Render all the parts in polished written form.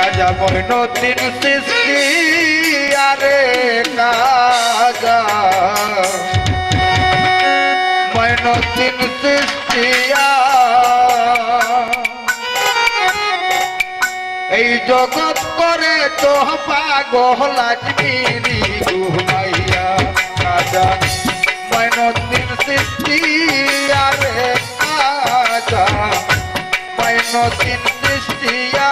কাজা মইনুদ্দিন চিশতি আরে কাজা মইনুদ্দিন চিশতিয়া এই জগৎ করে তো পাগল আজমিরি ঘুমাইয়া কাজা মইনুদ্দিন চিশতিয়া রে কাজা মইনুদ্দিন চিশতিয়া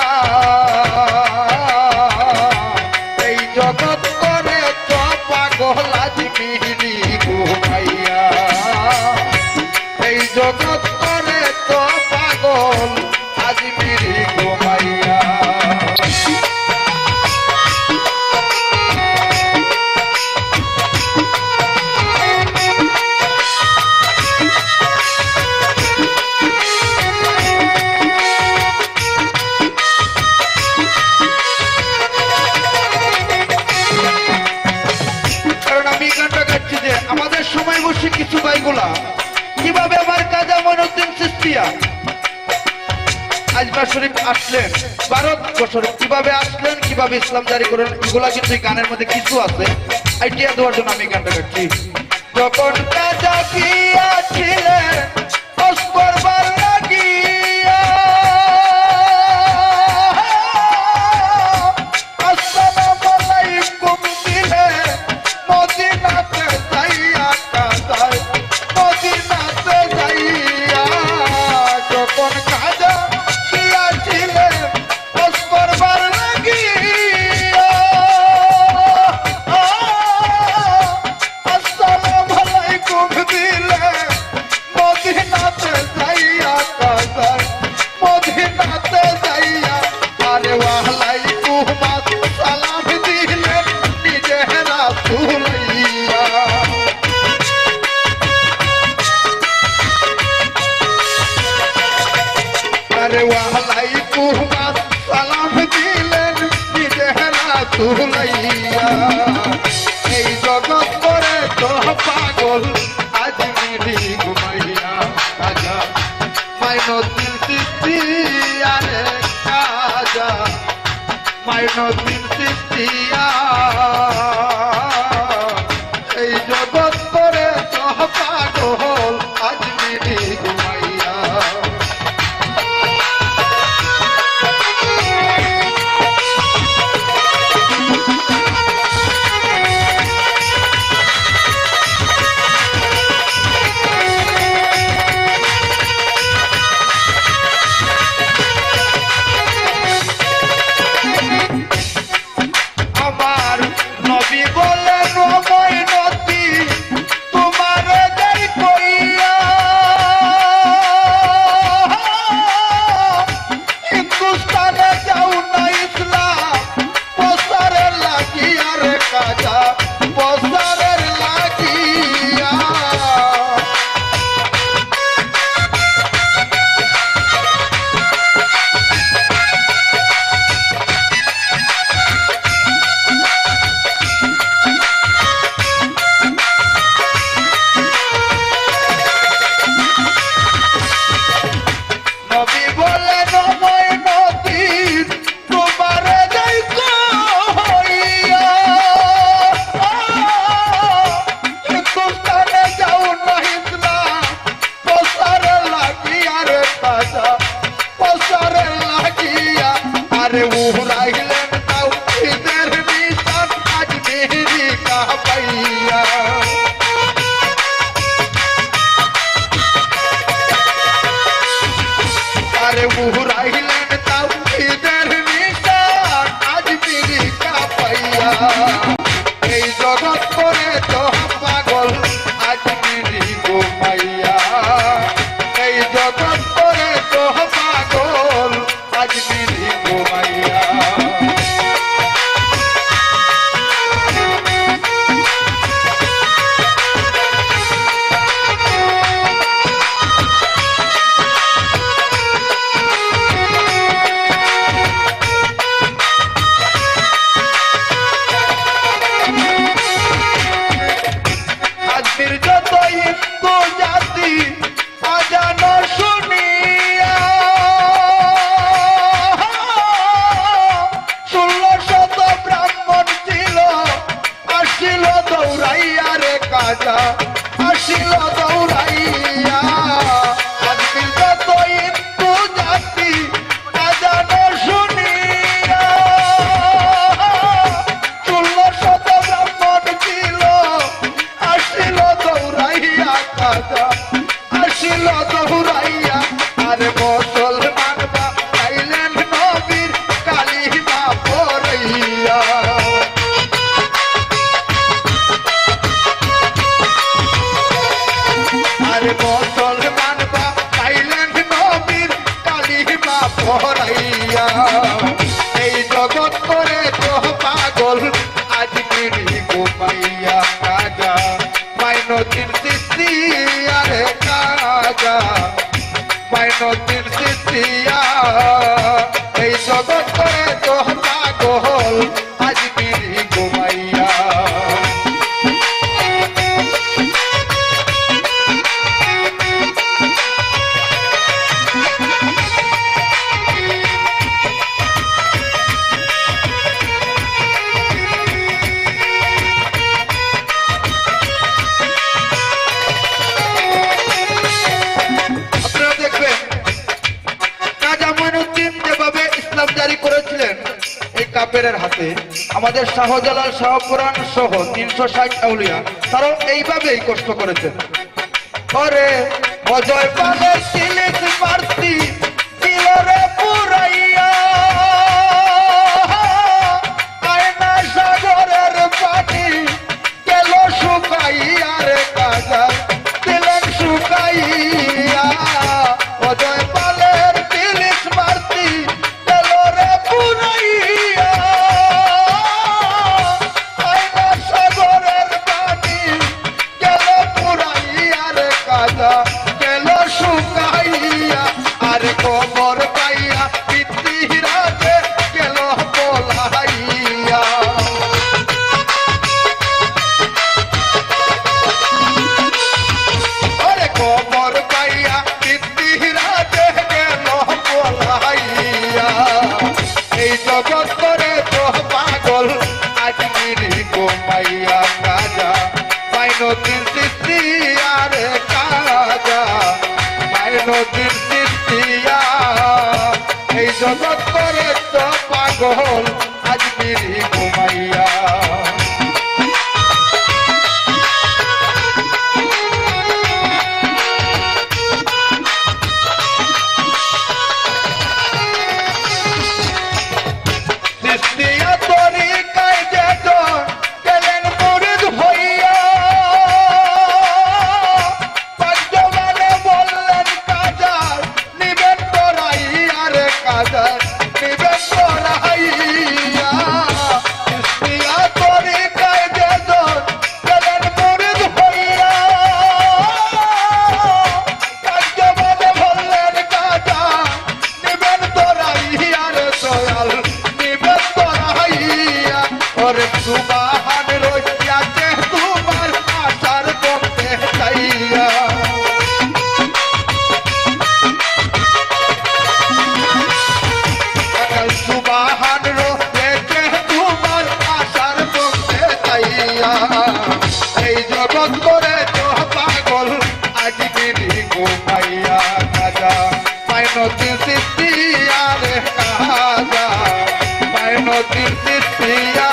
এই জগৎ করে তো পাগল আজমিরি ঘুমাইয়া এই জগৎ করে তো পাগল আজমিরি ঘুমাইয়া আমাদের সময় বসে কিছু ভাইগুলা কিভাবে আমার কাজা মইনুদ্দিন চিশতিয়া আজমির শরীফ আসলেন, ভারতবর্ষে কিভাবে আসলেন, কিভাবে ইসলাম জারি করলেন, এগুলা কিন্তু এই গানের মধ্যে কিছু আছে। আইডিয়া দেওয়ার জন্য আমি গানটা গাচ্ছি। যখন কাজা গিয়াছিলেন খোঁজ করবার লাগিয়া আসসালামু আলাইকুম দিলে মদিনাতে যাইয়া কাজায় মদিনাতে যাইয়া যখন কাজা গিয়াছিলেন খোঁজ করবার লাগিয়া আসসালামু আলাইকুম দিলে মদিনাতে যাইয়া কাজায় মদিনাতে যাইয়া আরে ওয়ালাইকুম আসসালাম দিলেন নিজে রাসূলাইয়া আরে ওয়ালাইকুম আসসালাম দিলেন নিজে রাসূলাইয়া এই জগৎ করে তো পাগল আজমিরি ঘুমাইয়া কাজা মইনুদ্দিন চিশতিয়া রে কাজা মইনুদ্দিন চিশতিয়া এই জগৎ করে তো পাগল আজমিরি ঘুমাইয়া আমার নবী বলেন ও মইনুদ্দিন তোমার যাই কইয়া হিন্দুস্তানে যাও না ইসলাম প্রচারের লাগিয়া রে কাজা প্রচারের লাগিয়া নবী বলেন ও মইনুদ্দিন তোমার যাই কইয়া হিন্দুস্তানে যাও না ইসলাম প্রচারের লাগিয়া রে কাজা প্রচারের লাগিয়া আরে উড়াইলেন তাওহীদের নিশান আজমিরি কাবাইয়া আরে উড়াইলেন তাওহীদের নিশান আজমিরি কাবাইয়া এই জগৎ করে তো পাগল আজমিরি ঘুমাইয়া এই জগৎ করে তো পাগল আজমিরি ঘুমাইয়া মাইনতির সৃষ্টি আরে কাজা মাইনতির সৃষ্টিয়া এই জগৎ করে তো পাগল আজমিরি ঘুমাইয়া জারি করেছিলেন এই কাফেরের হাতে আমাদের শাহজালাল শাহপুরাণ সহ 360 আউলিয়া তারাও এইভাবেই কষ্ট করেছেন পরে অজয় পালের সিলিস মারতি দিলরে পুরাইয়া আয়না সাগরের পানি গেল শুকাইয়া রে কাজা দিলেন শুকাইয়া অজয় পালের সিলিস মারতি খবর পাইয়া পিতৃরাজে গেল বলাইয়া আরে খবর পাইয়া পিতৃরাজে গেল বলাইয়া এই জগৎ করে তো পাগল আজমিরি ঘুমাইয়া কাজা মাইনতির সৃষ্টি আরে কাজা মাইনতির এই জগৎ করে তো পাগল আজমিরি ঘুমাইয়া সৃষ্টিয়া তরিকায় যেজন গেলেন মুরিদ হইয়া পঞ্চমানে বললেন কাজার নিবেন তোরাইয়া রে কাজার নিবেন তোরাইয়া সৃষ্টিয়া তরিকায় যেজন গেলেন মুরিদ হইয়া পঞ্চমানে বললেন কাজার নিবেন তোরাইয়া রে দয়াল ওরে সুবাহান রইয়াছে তোমার আশার পথে চাইয়া সুবাহান রয়েছে তোমার আশার পথে চাইয়া এই জগৎ করে তো পাগল আজমিরি ঘুমাইয়া কাজা মাইনতির সৃষ্টি আরে কাজা মাইনতির সৃষ্টিয়া